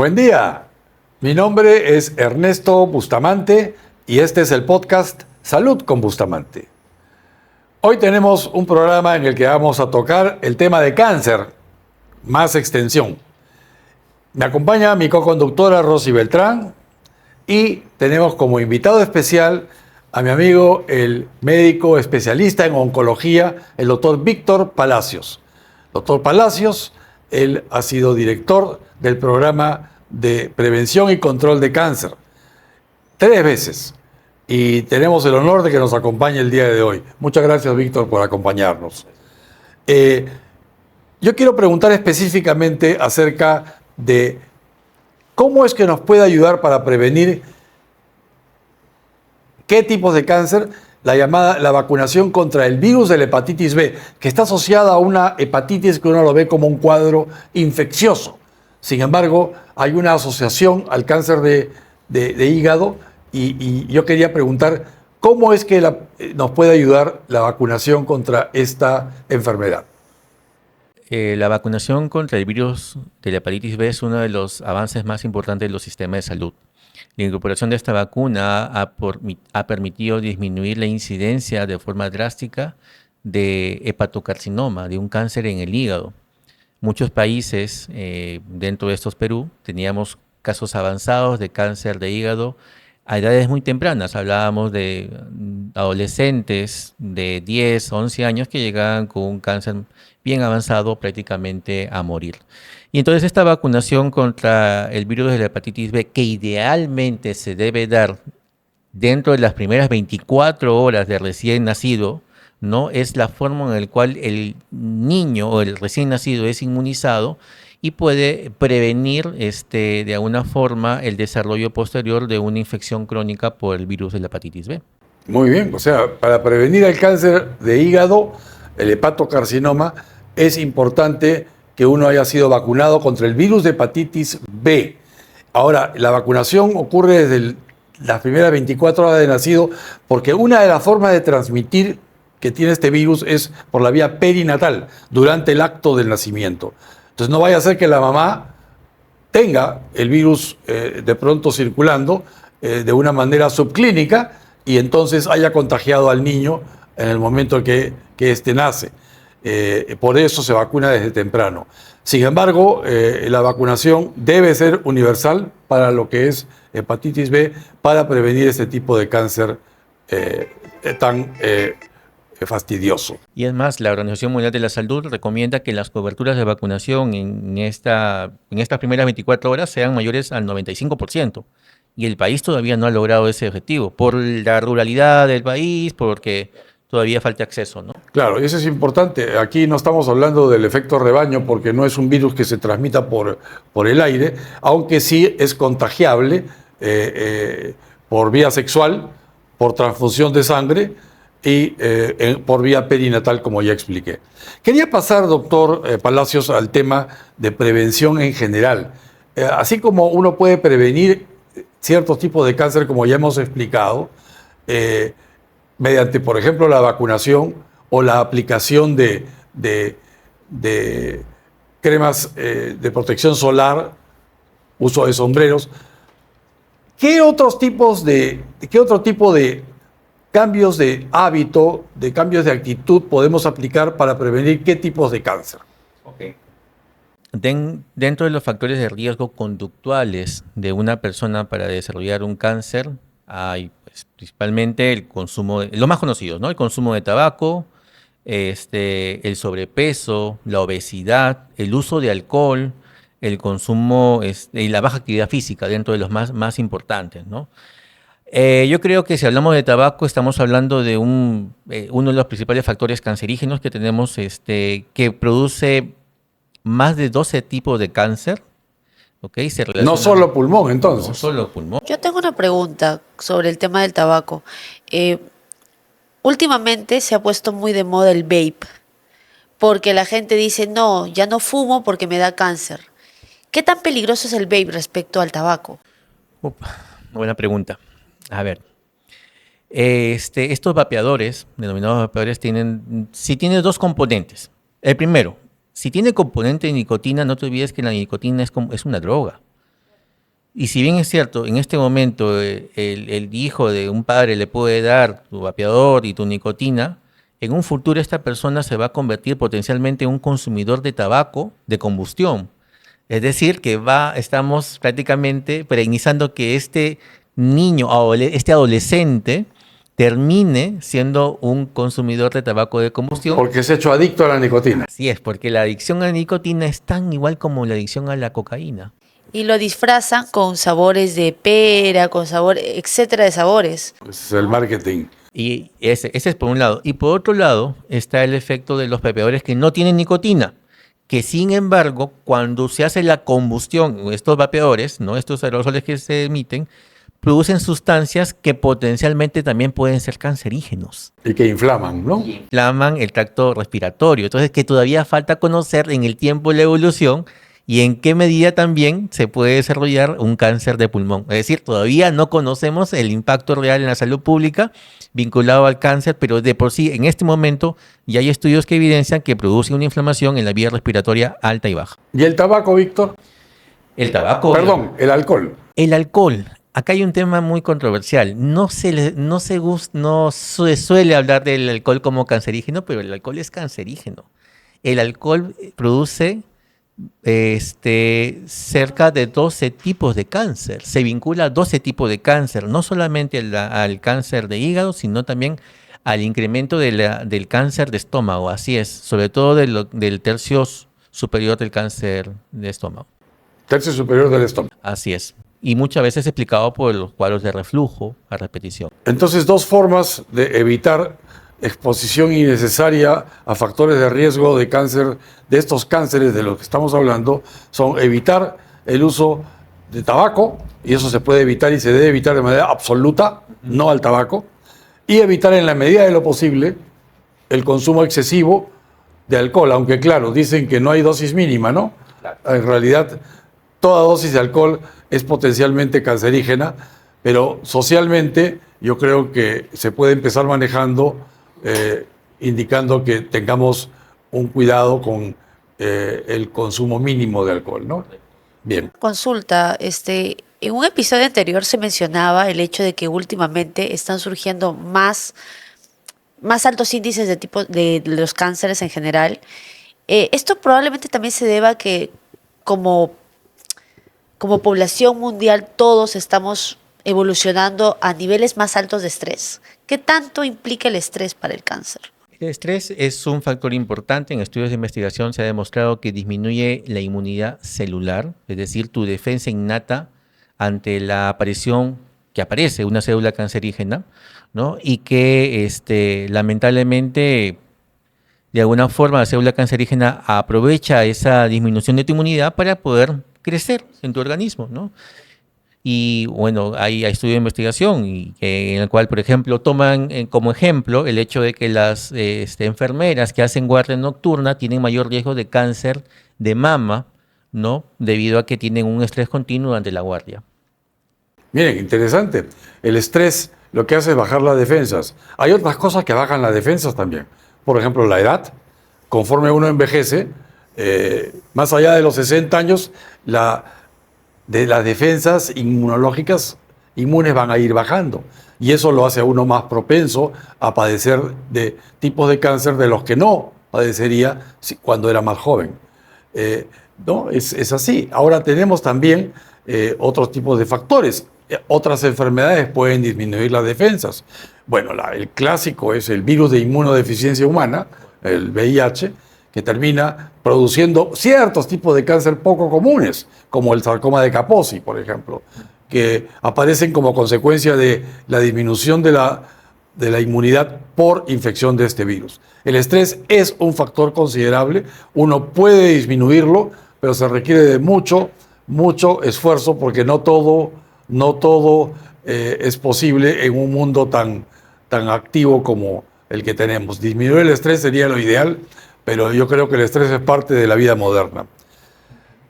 Buen día, mi nombre es Ernesto Bustamante y este es el podcast Salud con Bustamante. Hoy tenemos un programa en el que vamos a tocar el tema de cáncer, más extensión. Me acompaña mi coconductora Rosy Beltrán y tenemos como invitado especial a mi amigo, el médico especialista en oncología, el doctor Víctor Palacios. Doctor Palacios, él ha sido director del programa de prevención y control de cáncer 3 veces y tenemos el honor de que nos acompañe el día de hoy. Muchas gracias, Víctor, por acompañarnos. Yo quiero preguntar específicamente acerca de cómo es que nos puede ayudar para prevenir qué tipos de cáncer la vacunación contra el virus de la hepatitis B, que está asociada a una hepatitis que uno lo ve como un cuadro infeccioso. Sin embargo, hay una asociación al cáncer de hígado y yo quería preguntar cómo es que nos puede ayudar la vacunación contra esta enfermedad. La vacunación contra el virus de la hepatitis B es uno de los avances más importantes de los sistemas de salud. La incorporación de esta vacuna ha permitido disminuir la incidencia de forma drástica de hepatocarcinoma, de un cáncer en el hígado. Muchos países, dentro de estos Perú, teníamos casos avanzados de cáncer de hígado a edades muy tempranas. Hablábamos de adolescentes de 10, 11 años que llegaban con un cáncer bien avanzado prácticamente a morir. Y entonces esta vacunación contra el virus de la hepatitis B, que idealmente se debe dar dentro de las primeras 24 horas de recién nacido, ¿no? Es la forma en la cual el niño o el recién nacido es inmunizado y puede prevenir de alguna forma el desarrollo posterior de una infección crónica por el virus de la hepatitis B. Muy bien, o sea, para prevenir el cáncer de hígado, el hepatocarcinoma, es importante que uno haya sido vacunado contra el virus de hepatitis B. Ahora, la vacunación ocurre desde las primeras 24 horas de nacido porque una de las formas de transmitir que tiene este virus es por la vía perinatal, durante el acto del nacimiento. Entonces no vaya a ser que la mamá tenga el virus de pronto circulando de una manera subclínica y entonces haya contagiado al niño en el momento que éste nace. Por eso se vacuna desde temprano. Sin embargo, la vacunación debe ser universal para lo que es hepatitis B para prevenir este tipo de cáncer tan fastidioso. Y es más, la Organización Mundial de la Salud recomienda que las coberturas de vacunación en estas primeras 24 horas sean mayores al 95%. Y el país todavía no ha logrado ese objetivo, por la ruralidad del país, porque todavía falta acceso, ¿no? Claro, y eso es importante. Aquí no estamos hablando del efecto rebaño porque no es un virus que se transmita por el aire, aunque sí es contagiable por vía sexual, por transfusión de sangre y por vía perinatal, como ya expliqué. Quería pasar, doctor Palacios, al tema de prevención en general. Así como uno puede prevenir ciertos tipos de cáncer, como ya hemos explicado, mediante, por ejemplo, la vacunación o la aplicación de cremas de protección solar, uso de sombreros. ¿Qué otro tipo de cambios de hábito, de cambios de actitud podemos aplicar para prevenir qué tipos de cáncer? Okay. Dentro de los factores de riesgo conductuales de una persona para desarrollar un cáncer, hay principalmente el consumo, los más conocidos, ¿no? El consumo de tabaco, el sobrepeso, la obesidad, el uso de alcohol, el consumo y la baja actividad física dentro de los más importantes, ¿no? Yo creo que si hablamos de tabaco estamos hablando de uno de los principales factores cancerígenos que tenemos, que produce más de 12 tipos de cáncer. Okay, no solo pulmón, entonces. No solo pulmón. Yo tengo una pregunta sobre el tema del tabaco. Últimamente se ha puesto muy de moda el vape, porque la gente dice, no, ya no fumo porque me da cáncer. ¿Qué tan peligroso es el vape respecto al tabaco? Buena pregunta. A ver, estos vapeadores, denominados vapeadores, tienen 2 componentes. El primero, si tiene componente de nicotina, no te olvides que la nicotina es una droga. Y si bien es cierto, en este momento el hijo de un padre le puede dar tu vapeador y tu nicotina, en un futuro esta persona se va a convertir potencialmente en un consumidor de tabaco de combustión. Es decir, que estamos prácticamente pregnizando que este niño, este adolescente, termine siendo un consumidor de tabaco de combustión. Porque se ha hecho adicto a la nicotina. Así es, porque la adicción a la nicotina es tan igual como la adicción a la cocaína. Y lo disfrazan con sabores de pera, con sabor, etcétera de sabores. Es el marketing. Y ese es por un lado. Y por otro lado está el efecto de los vapeadores que no tienen nicotina, que sin embargo, cuando se hace la combustión, estos vapeadores, ¿no? Estos aerosoles que se emiten, producen sustancias que potencialmente también pueden ser cancerígenos. Y que inflaman, ¿no? Inflaman el tracto respiratorio. Entonces, que todavía falta conocer en el tiempo la evolución y en qué medida también se puede desarrollar un cáncer de pulmón. Es decir, todavía no conocemos el impacto real en la salud pública vinculado al cáncer, pero de por sí, en este momento, ya hay estudios que evidencian que produce una inflamación en la vía respiratoria alta y baja. ¿Y el tabaco, Víctor? El tabaco. Perdón, el alcohol. El alcohol. Acá hay un tema muy controversial. No se suele hablar del alcohol como cancerígeno, pero el alcohol es cancerígeno. El alcohol produce cerca de 12 tipos de cáncer. Se vincula a 12 tipos de cáncer, no solamente al cáncer de hígado, sino también al incremento del cáncer de estómago. Así es, sobre todo del tercio superior del cáncer de estómago. Tercio superior del estómago. Así es. Y muchas veces explicado por los cuadros de reflujo a repetición. Entonces, dos formas de evitar exposición innecesaria a factores de riesgo de cáncer, de estos cánceres de los que estamos hablando, son evitar el uso de tabaco, y eso se puede evitar y se debe evitar de manera absoluta, no al tabaco, y evitar en la medida de lo posible el consumo excesivo de alcohol, aunque claro, dicen que no hay dosis mínima, ¿no? En realidad, toda dosis de alcohol es potencialmente cancerígena, pero socialmente yo creo que se puede empezar manejando indicando que tengamos un cuidado con el consumo mínimo de alcohol, ¿no? Bien. Consulta, en un episodio anterior se mencionaba el hecho de que últimamente están surgiendo más altos índices de los cánceres en general. Esto probablemente también se deba a que como población mundial todos estamos evolucionando a niveles más altos de estrés. ¿Qué tanto implica el estrés para el cáncer? El estrés es un factor importante. En estudios de investigación se ha demostrado que disminuye la inmunidad celular, es decir, tu defensa innata ante la aparición que aparece una célula cancerígena, ¿no? Y que lamentablemente, de alguna forma, la célula cancerígena aprovecha esa disminución de tu inmunidad para poder crecer en tu organismo, ¿no? Y bueno, hay estudios de investigación en el cual, por ejemplo, toman como ejemplo el hecho de que las enfermeras que hacen guardia nocturna tienen mayor riesgo de cáncer de mama, ¿no? Debido a que tienen un estrés continuo durante la guardia. Miren, interesante. El estrés lo que hace es bajar las defensas. Hay otras cosas que bajan las defensas también. Por ejemplo, la edad. Conforme uno envejece, más allá de los 60 años, de las defensas inmunológicas inmunes van a ir bajando. Y eso lo hace a uno más propenso a padecer de tipos de cáncer de los que no padecería cuando era más joven. ¿No? Es así. Ahora tenemos también otros tipos de factores. Otras enfermedades pueden disminuir las defensas. Bueno, el clásico es el virus de inmunodeficiencia humana, el VIH, que termina produciendo ciertos tipos de cáncer poco comunes, como el sarcoma de Kaposi, por ejemplo, que aparecen como consecuencia de la disminución de la inmunidad por infección de este virus. El estrés es un factor considerable, uno puede disminuirlo, pero se requiere de mucho esfuerzo, porque no todo es posible en un mundo tan activo como el que tenemos. Disminuir el estrés sería lo ideal, pero yo creo que el estrés es parte de la vida moderna.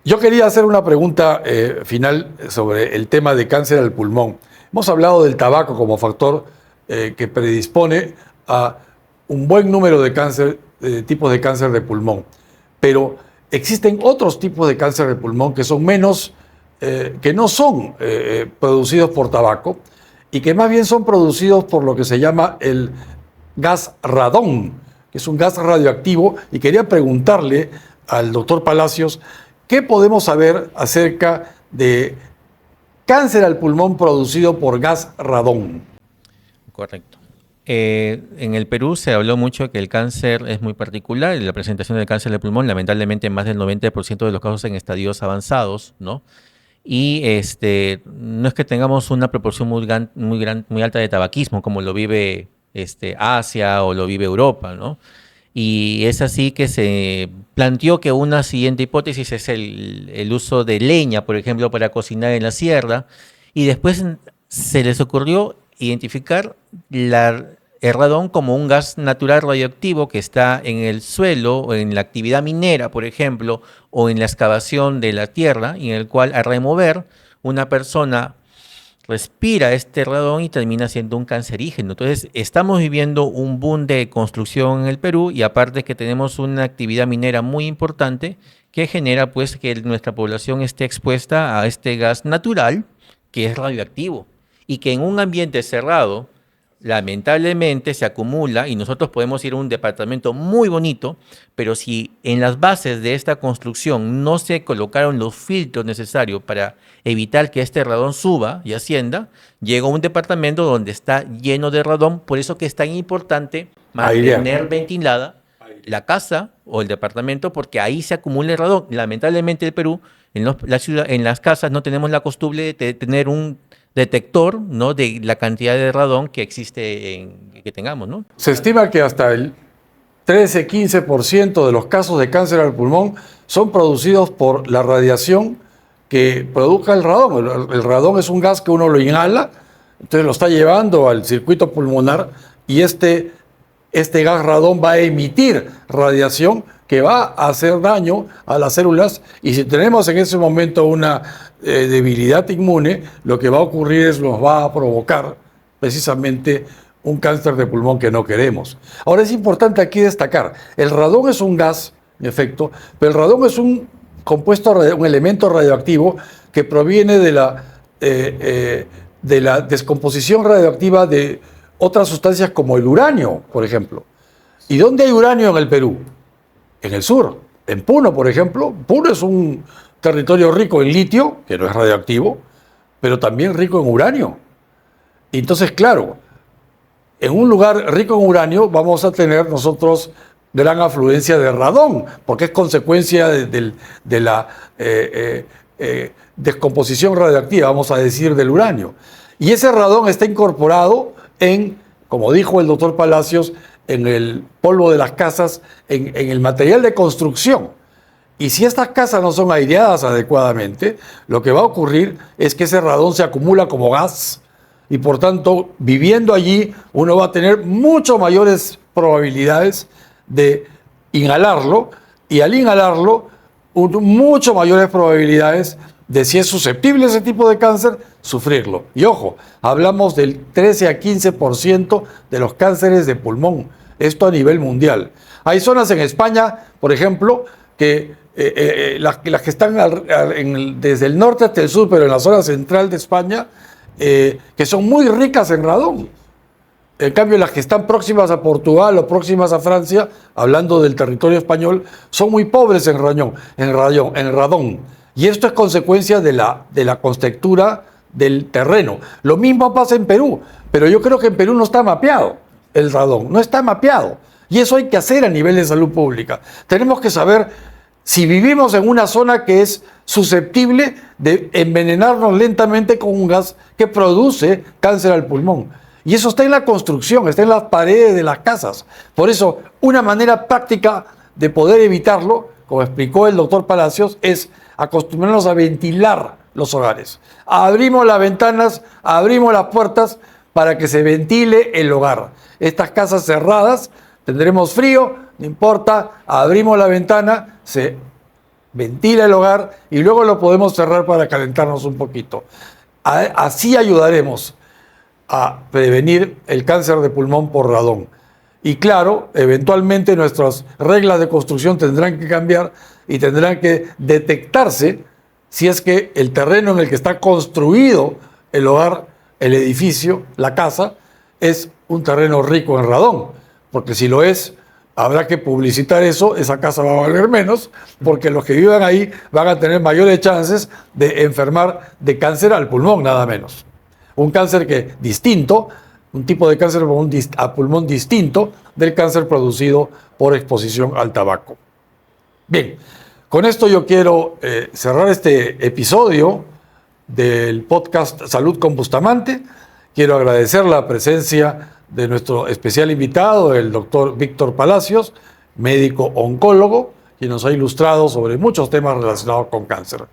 Yo quería hacer una pregunta final sobre el tema de cáncer al pulmón. Hemos hablado del tabaco como factor que predispone a un buen número de tipos de cáncer de pulmón, pero existen otros tipos de cáncer de pulmón que son menos que no son producidos por tabaco y que más bien son producidos por lo que se llama el gas radón, que es un gas radioactivo. Y quería preguntarle al doctor Palacios, ¿qué podemos saber acerca de cáncer al pulmón producido por gas radón? Correcto. En el Perú se habló mucho que el cáncer es muy particular y la presentación del cáncer del pulmón, lamentablemente, más del 90% de los casos en estadios avanzados, ¿no? Y no es que tengamos una proporción muy alta de tabaquismo, como lo vive Asia o lo vive Europa, ¿no? Y es así que se planteó que una siguiente hipótesis es el uso de leña, por ejemplo, para cocinar en la sierra, y después se les ocurrió identificar el radón como un gas natural radioactivo que está en el suelo o en la actividad minera, por ejemplo, o en la excavación de la tierra, y en el cual al remover una persona respira este radón y termina siendo un cancerígeno. Entonces, estamos viviendo un boom de construcción en el Perú y aparte que tenemos una actividad minera muy importante que genera pues que nuestra población esté expuesta a este gas natural que es radioactivo y que en un ambiente cerrado lamentablemente se acumula y nosotros podemos ir a un departamento muy bonito, pero si en las bases de esta construcción no se colocaron los filtros necesarios para evitar que este radón suba y ascienda, llega a un departamento donde está lleno de radón. Por eso que es tan importante mantener ventilada la casa o el departamento, porque ahí se acumula el radón. Lamentablemente en el Perú, en las casas no tenemos la costumbre de tener un detector, ¿no?, de la cantidad de radón que existe que tengamos, ¿no? Se estima que hasta el 13-15% de los casos de cáncer al pulmón son producidos por la radiación que produzca el radón. El radón es un gas que uno lo inhala, entonces lo está llevando al circuito pulmonar y este gas radón va a emitir radiación que va a hacer daño a las células, y si tenemos en ese momento una debilidad inmune, lo que va a ocurrir es nos va a provocar precisamente un cáncer de pulmón que no queremos. Ahora es importante aquí destacar, el radón es un gas, en efecto, pero el radón es un compuesto, un elemento radioactivo que proviene de la descomposición radioactiva de otras sustancias como el uranio, por ejemplo. ¿Y dónde hay uranio en el Perú? En el sur, en Puno, por ejemplo. Puno es un territorio rico en litio, que no es radioactivo, pero también rico en uranio. Y entonces, claro, en un lugar rico en uranio vamos a tener nosotros gran afluencia de radón, porque es consecuencia de la descomposición radioactiva, vamos a decir, del uranio. Y ese radón está incorporado como dijo el doctor Palacios, en el polvo de las casas, en el material de construcción. Y si estas casas no son aireadas adecuadamente, lo que va a ocurrir es que ese radón se acumula como gas y por tanto, viviendo allí, uno va a tener mucho mayores probabilidades de inhalarlo, y al inhalarlo, mucho mayores probabilidades de, si es susceptible a ese tipo de cáncer, sufrirlo. Y ojo, hablamos del 13-15% de los cánceres de pulmón, esto a nivel mundial. Hay zonas en España, por ejemplo, que las que están desde el norte hasta el sur, pero en la zona central de España, que son muy ricas en radón. En cambio, las que están próximas a Portugal o próximas a Francia, hablando del territorio español, son muy pobres en radón. Y esto es consecuencia de la contextura del terreno. Lo mismo pasa en Perú, pero yo creo que en Perú no está mapeado el radón, no está mapeado. Y eso hay que hacer a nivel de salud pública. Tenemos que saber si vivimos en una zona que es susceptible de envenenarnos lentamente con un gas que produce cáncer al pulmón. Y eso está en la construcción, está en las paredes de las casas. Por eso, una manera práctica de poder evitarlo, como explicó el doctor Palacios, es acostumbrarnos a ventilar los hogares. Abrimos las ventanas, abrimos las puertas para que se ventile el hogar. Estas casas cerradas, tendremos frío, no importa, abrimos la ventana, se ventila el hogar y luego lo podemos cerrar para calentarnos un poquito. Así ayudaremos a prevenir el cáncer de pulmón por radón. Y claro, eventualmente nuestras reglas de construcción tendrán que cambiar y tendrán que detectarse si es que el terreno en el que está construido el hogar, el edificio, la casa, es un terreno rico en radón, porque si lo es, habrá que publicitar eso, esa casa va a valer menos, porque los que vivan ahí van a tener mayores chances de enfermar de cáncer al pulmón, nada menos. Un cáncer que distinto, un tipo de cáncer a pulmón distinto del cáncer producido por exposición al tabaco. Bien, con esto yo quiero cerrar este episodio del podcast Salud con Bustamante. Quiero agradecer la presencia de nuestro especial invitado, el doctor Víctor Palacios, médico oncólogo, quien nos ha ilustrado sobre muchos temas relacionados con cáncer.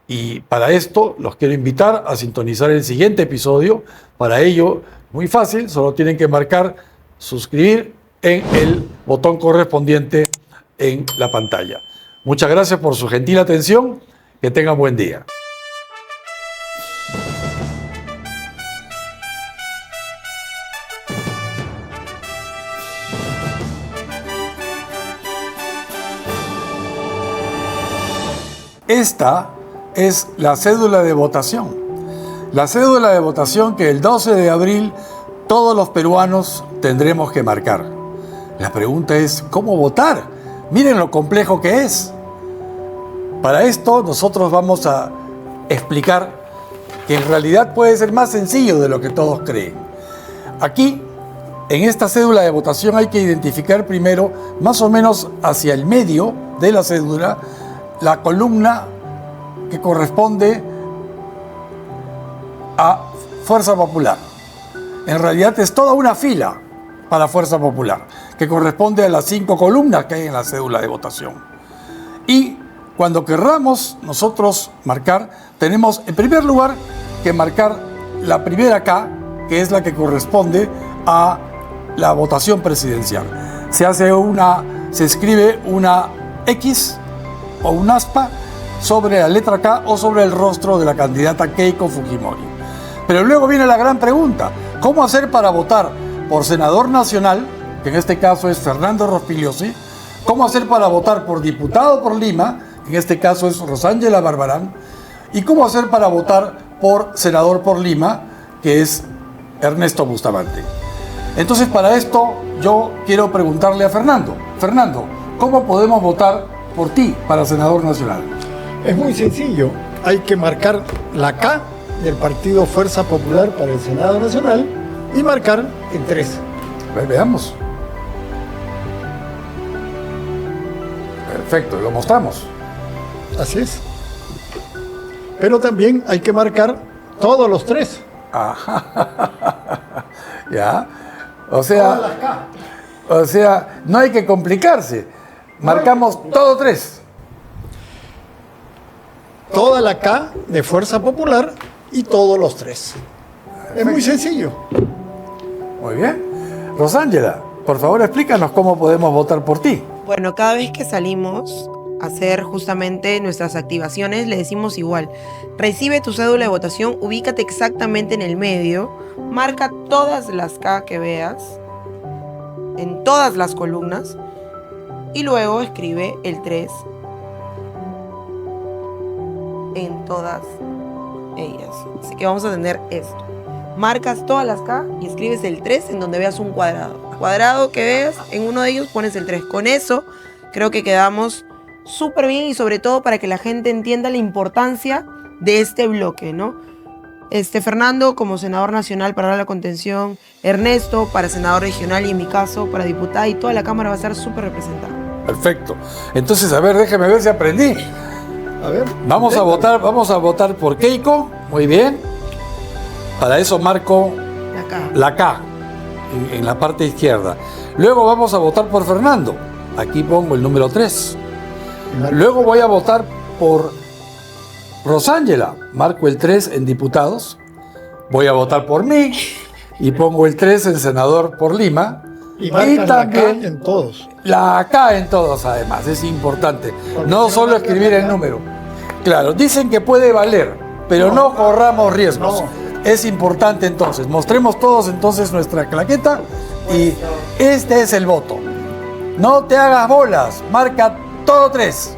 Y para esto los quiero invitar a sintonizar el siguiente episodio. Para ello, muy fácil, solo tienen que marcar suscribir en el botón correspondiente en la pantalla. Muchas gracias por su gentil atención. Que tengan buen día. Esta es la cédula de votación. La cédula de votación que el 12 de abril todos los peruanos tendremos que marcar. La pregunta es, ¿cómo votar? Miren lo complejo que es. Para esto nosotros vamos a explicar que en realidad puede ser más sencillo de lo que todos creen. Aquí, en esta cédula de votación hay que identificar primero, más o menos hacia el medio de la cédula, la columna que corresponde a Fuerza Popular. En realidad es toda una fila para Fuerza Popular, que corresponde a las 5 columnas que hay en la cédula de votación. Y cuando querramos nosotros marcar, tenemos en primer lugar que marcar la primera K, que es la que corresponde a la votación presidencial. Se escribe una X o un aspa sobre la letra K o sobre el rostro de la candidata Keiko Fujimori. Pero luego viene la gran pregunta: ¿cómo hacer para votar por senador nacional, que en este caso es Fernando Rospigliosi? ¿Cómo hacer para votar por diputado por Lima, que en este caso es Rosángela Barbarán? ¿Y cómo hacer para votar por senador por Lima, que es Ernesto Bustamante? Entonces, para esto yo quiero preguntarle a Fernando. Fernando, ¿cómo podemos votar por ti para senador nacional? Es muy sencillo. Hay que marcar la K del partido Fuerza Popular para el Senado Nacional y marcar el 3. A ver, veamos. Perfecto, lo mostramos. Así es. Pero también hay que marcar todos los 3. Ajá. Ya. Todas las K. O sea, no hay que complicarse. Marcamos todo 3. Toda la K de Fuerza Popular y todos los 3. Es muy sencillo. Muy bien. Rosángela, por favor explícanos cómo podemos votar por ti. Bueno, cada vez que salimos a hacer justamente nuestras activaciones, le decimos igual: recibe tu cédula de votación, ubícate exactamente en el medio, marca todas las K que veas, en todas las columnas, y luego escribe el 3 en todas ellas. Así que vamos a tener esto. Marcas todas las K y escribes el 3 en donde veas un cuadrado. Cuadrado que veas, en uno de ellos pones el 3. Con eso creo que quedamos súper bien, y sobre todo para que la gente entienda la importancia de este bloque, ¿no? Fernando como senador nacional para la contención, Ernesto para senador regional y en mi caso para diputada, y toda la Cámara va a estar súper representada. Perfecto. Entonces, a ver, déjeme ver si aprendí. A ver. Vamos a votar por Keiko. Muy bien. Para eso marco la K en la parte izquierda. Luego vamos a votar por Fernando. Aquí pongo el número 3. Luego voy a votar por Rosángela. Marco el 3 en diputados. Voy a votar por mí y pongo el 3 en senador por Lima. Y marcas la K en todos. La K en todos, además, es importante. No solo escribir el número. Claro, dicen que puede valer, pero no corramos riesgos. No. Es importante entonces. Mostremos todos entonces nuestra claqueta y este es el voto. No te hagas bolas, marca todo 3.